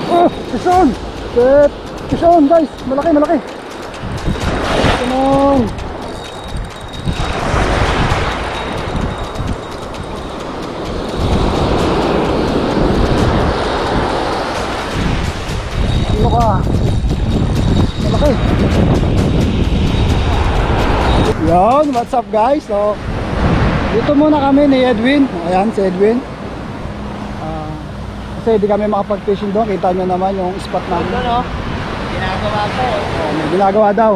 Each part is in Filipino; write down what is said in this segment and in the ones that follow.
Oh, pison! Shit! Pison guys! Malaki, malaki! Pison! Ano ka? Malaki! Yan, what's up guys? So, dito muna kami ni Edwin. Ayan, si Edwin. Kasi hindi kami makapag-fishing doon. Kita nyo naman yung spot namin. Ano? Ginagawa ko. May ginagawa daw.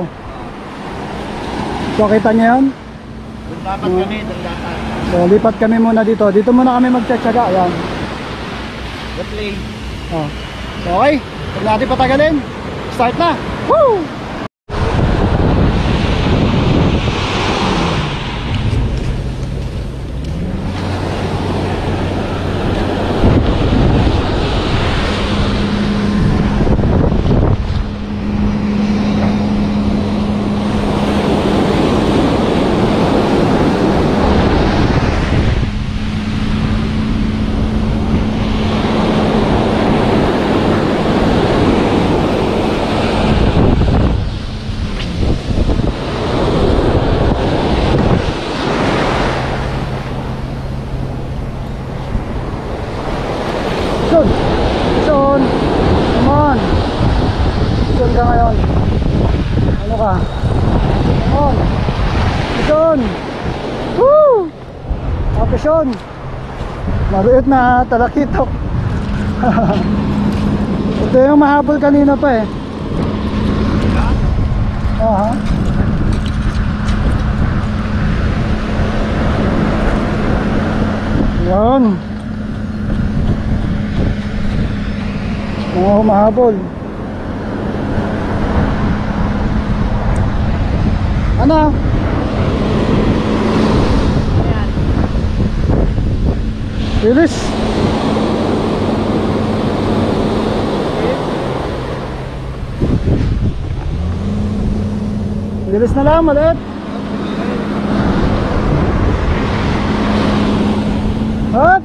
So, kita nyo yun? Dapat kami, dapat. So, lipat kami muna dito. Dito muna kami magtsatsaga. Ayan. The play. Oh. So, okay. Huwag natin patagalin. Start na. Woo! Pison! Come on! Pison ka ngayon. Ano ka? Come on! Pison! Woo! Pison! Maruit na talakitok. Ito yung mahabol kanina pa eh. Aha. Yan. Oo, mahabol. Ano? Ayan. Bilis. Bilis na lang, maliit. Hop!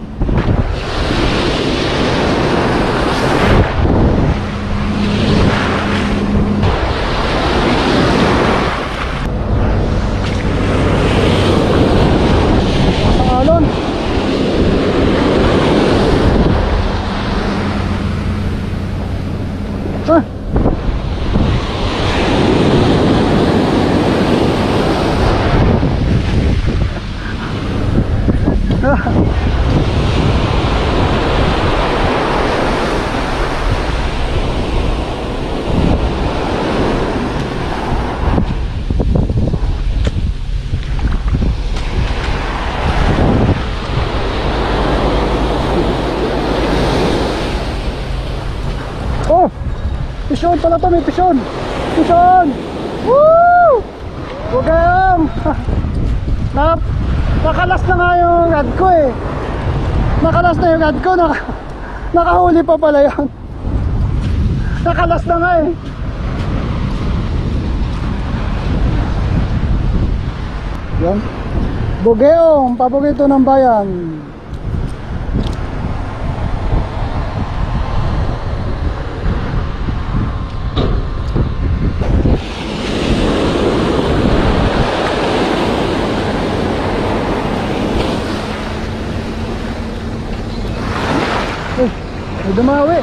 Oh! Pison pala to, may pison! Pison! Woo! Bugayong! Nakalas na nga yung rad ko eh. Nakalas na yung rad ko. Nakahuli pa pala yun. Nakalas na nga eh. Yan. Bugayong, paborito ng bayan. May dumawi.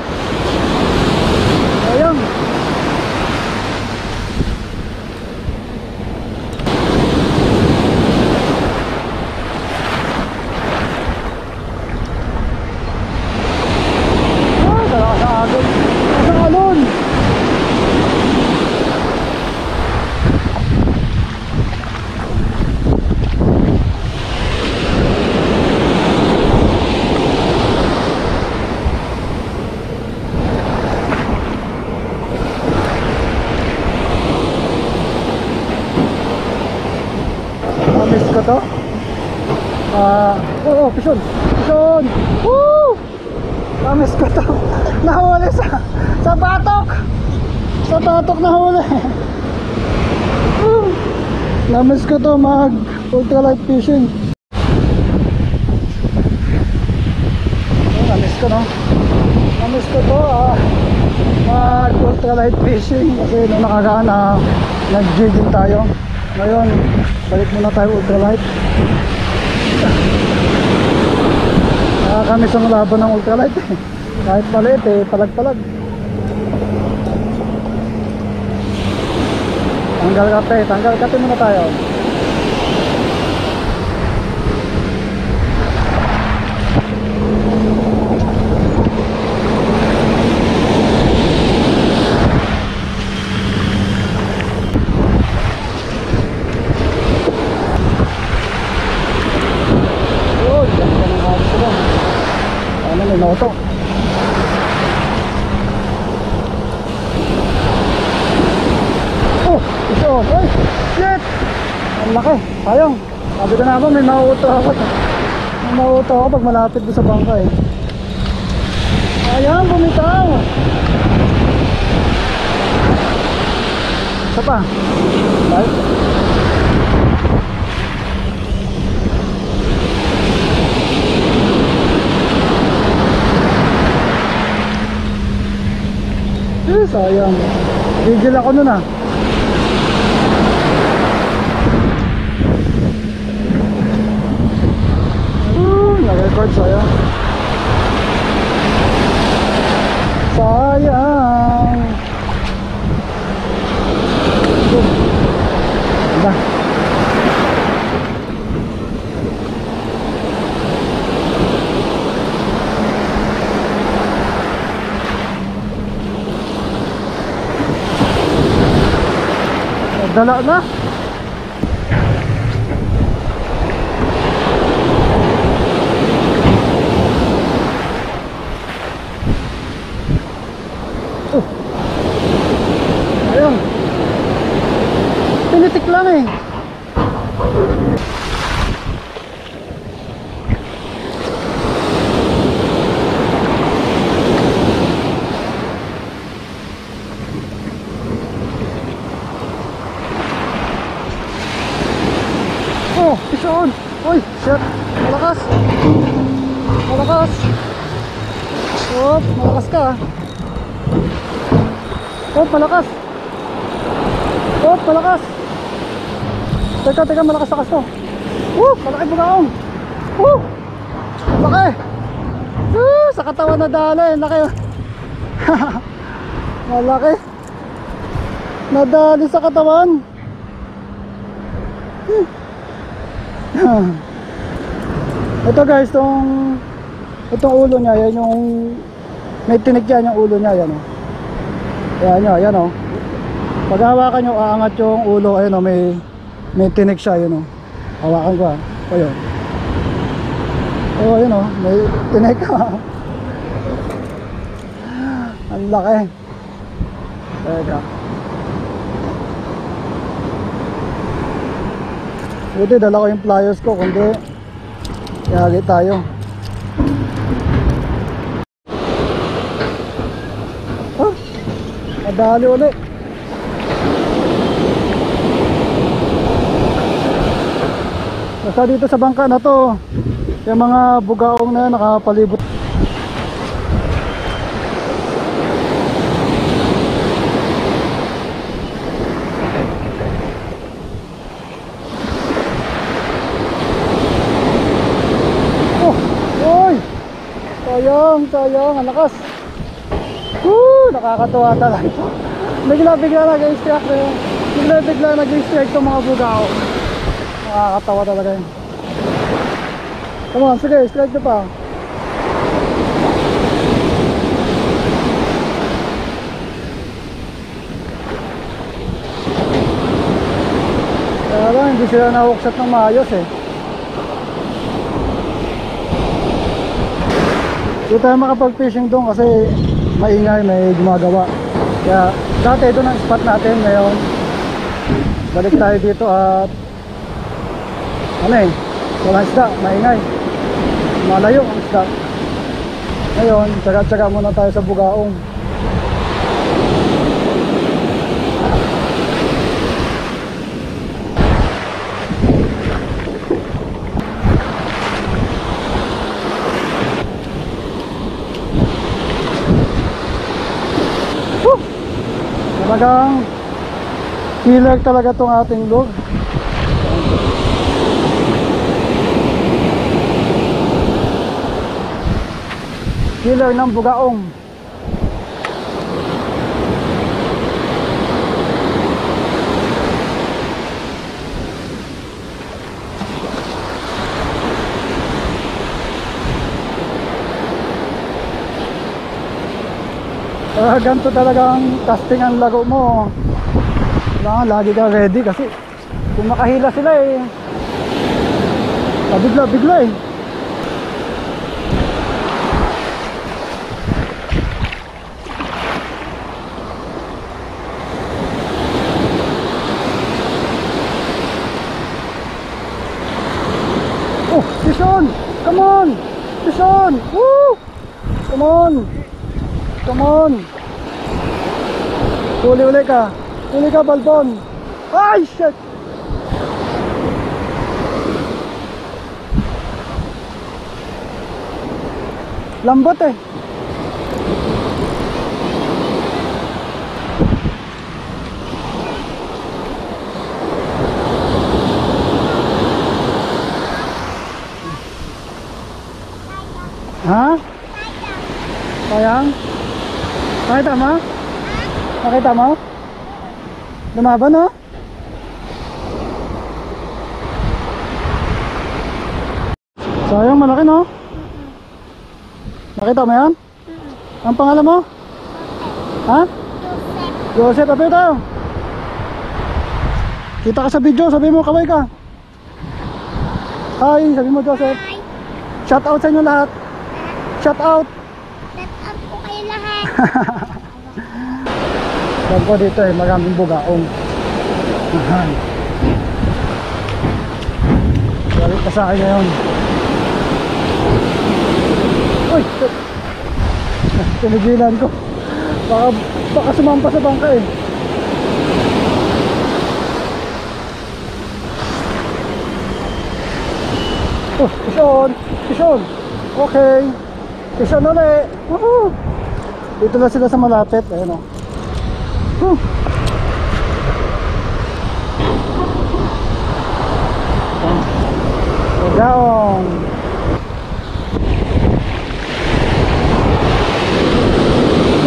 Ayun. Tara ka sa agad. Sa alon. Miss ko to. Oh, pison. Pison. Woo! Miss ko to. Nahuli sa batok. Sa batok nahuli. Na-miss ko to mag ultralight fishing. Na-miss ko no. Na-miss ko to mag ultralight fishing kasi nung nakaraan na nag-jigging tayo. Ngayon balik muna tayo ultralight. Nakakamiss ang laban ng ultralight eh. Kahit maliit eh, palag-palag. Tanggal kate muna tayo. Noto. Oh, ito. Ay, shit! Ang laki. Sayang. Sabi ko na ba, may mauuto ako. May mauuto ako pag malapit doon sa bangka eh. Sayang, bumitaw. Isa pa. Right? Sayang. Gigil ako nun ah. Nag-record sayang. Sayang. Diba? Dala na. Ayun. Pinitik lang eh. Pison! Uy! Shit! Malakas! Malakas! Oh, malakas ka! Oh, malakas! Oh, malakas! Teka, malakas na kaso! Malaki bugaong! Laki! Sa katawan na dali! Laki! Malaki! Nadali sa katawan! Ito guys, itong ulo niya, yan yung may tinik yan yung ulo niya, yan o. Yan o. Pag hawakan nyo, aangat yung ulo, ayun o, may tinik siya, yun o. Hawakan ko ha. Ayun. Yun o, may tinik ha. Ang laki. Teka. Buti dala ko yung pliers ko, kundi yagi tayo. Nadali ulit. Basta dito sa bangka na to, yung mga bugaong na yan nakapalibot. Sayang, ang lakas. Nakakatuwa talaga. Bigla nag-i-strike na yun. Bigla nag-i-strike itong mga bugao. Nakakatawa talaga yun. Come on, sige, strike na pa. Kaya lang, hindi sila nahuksat ng maayos eh. Hindi tayo makapag-fishing doon kasi maingay, may gumagawa. Kaya dati doon ang spot natin. Ngayon balik tayo dito at walang isda, maingay, malayo ang isda. Ngayon tsaga-tsaga muna tayo sa bugaong. Talagang killer talaga tong ating log. Killer ng bugaong. Ganito talagang casting ang lago mo. Kailangan lagi ka ready kasi kung makahila sila eh, bigla eh. Oh, Tison! Come on! Tison! Woo! Come on! Come on! Huli ka! Huli ka, Balbon! Ay, shit! Lambot eh! Ha? Sayang? Nakita mo? Nakita mo? Lumaban no? Sayang, malaki no? Nakita mo yan? Ang pangalan mo? Ha? Joseph, apir tayo. Kita ka sa video, sabi mo kaway ka. Hi, sabi mo Joseph. Shout out sa inyo lahat. Shout out. Shout out po kayo lahat. Sabi ko dito eh, maraming bugaong. Galit ka sa akin ngayon. Uy! Tinigilan ko. Baka sumampa sa bangka eh. Oh, Tison! Tison! Okay! Tison ulit! Woohoo! Dito na sila sa malapit. Ayun o. Bugaong!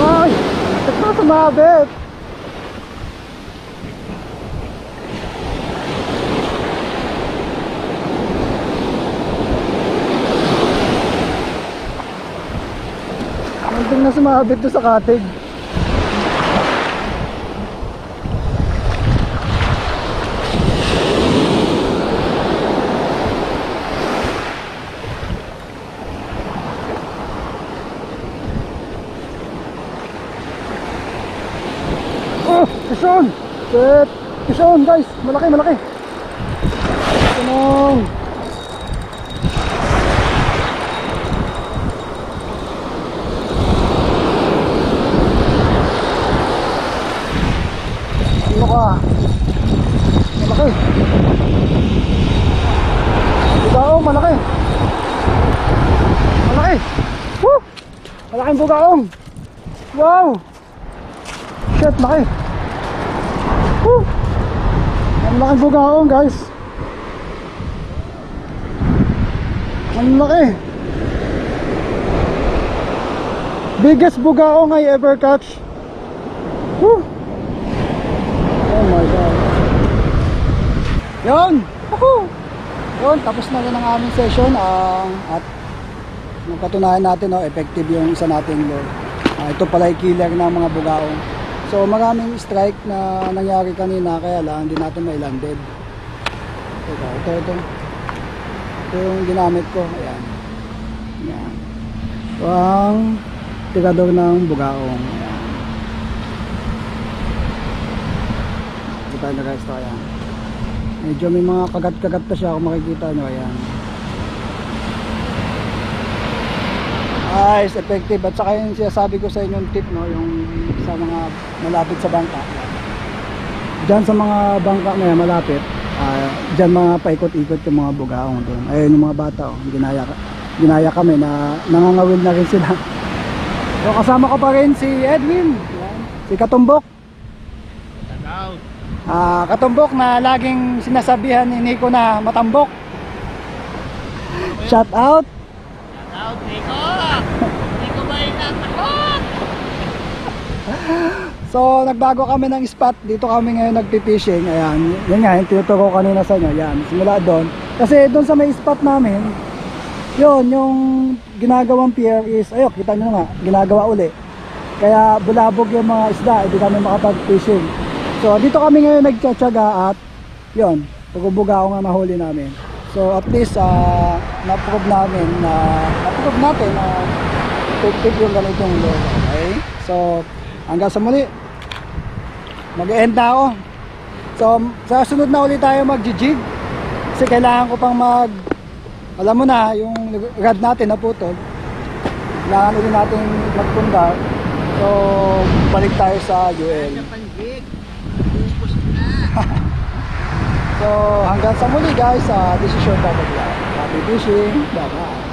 Ay! Ito na sumabit! Munting na sumabit doon sa katig. Oh, Tison! Shit! Tison guys! Malaki, malaki! Tunong! Ano ka? Malaki! Bugaong, malaki! Malaki! Woo! Malaking bugaong! Wow! Shit, laki! Woo! Ang laking bugaong guys! Ang laki! Biggest bugaong I ever catch! Woo! Oh my god! Yun! Woohoo! Yun, tapos na rin ang aming session at napatunayan natin effective yung isa nating lure. Ito pala yung killer ng mga bugaong. So maraming strike na nangyari kanina kaya lang hindi natin mailanded. Ito yung ginamit ko. Ayan. Ayan. Ito ang tirador ng bugaong. Ayan. Ito tayo na guys. Ayan. Medyo may mga kagat-kagat na siya kung makikita nyo. Ayan. Is effective at saka yung sinasabi ko sa inyo yung tip yung sa mga malapit sa bangka. Diyan sa mga bangka na yan malapit, diyan mga paikot-ikot yung mga bugaong doon. Ayun yung mga bata ginaya kami na nangangawil na rin sila. So kasama ko pa rin si Edwin, yan. Si Katumbok. out. Katumbok na laging sinasabihan ni Nico na matambok. Shout out. Shout out, Nico! Nico ba yung natakot? So, nagbago kami ng spot. Dito kami ngayon nagpipishing. Ayan. Yan nga, yung tinuturo ko kanina sa inyo. Yan. Simula doon. Kasi doon sa may spot namin, yun, yung ginagawang pier is, ayun, kita nyo nga, ginagawa uli. Kaya bulabog yung mga isda, hindi kami makapag-fishing. So, dito kami ngayon nagtsatsaga at, yun, pugubuga ako nga mahuli namin. So, at least, naprove natin na effective yung ganitong lolo. Okay? So, hanggang sa muli, mag-end na ako. So, sa sunod na ulit tayo mag-jig. Kasi kailangan ko pang alam mo na, yung rod natin naputol. Kailangan ulit natin magpundar. So, balik tayo sa UL. Panjig. Pupus na. So, hanggang sa muli guys, this is your Papa Vlog. Happy fishing. Bye-bye.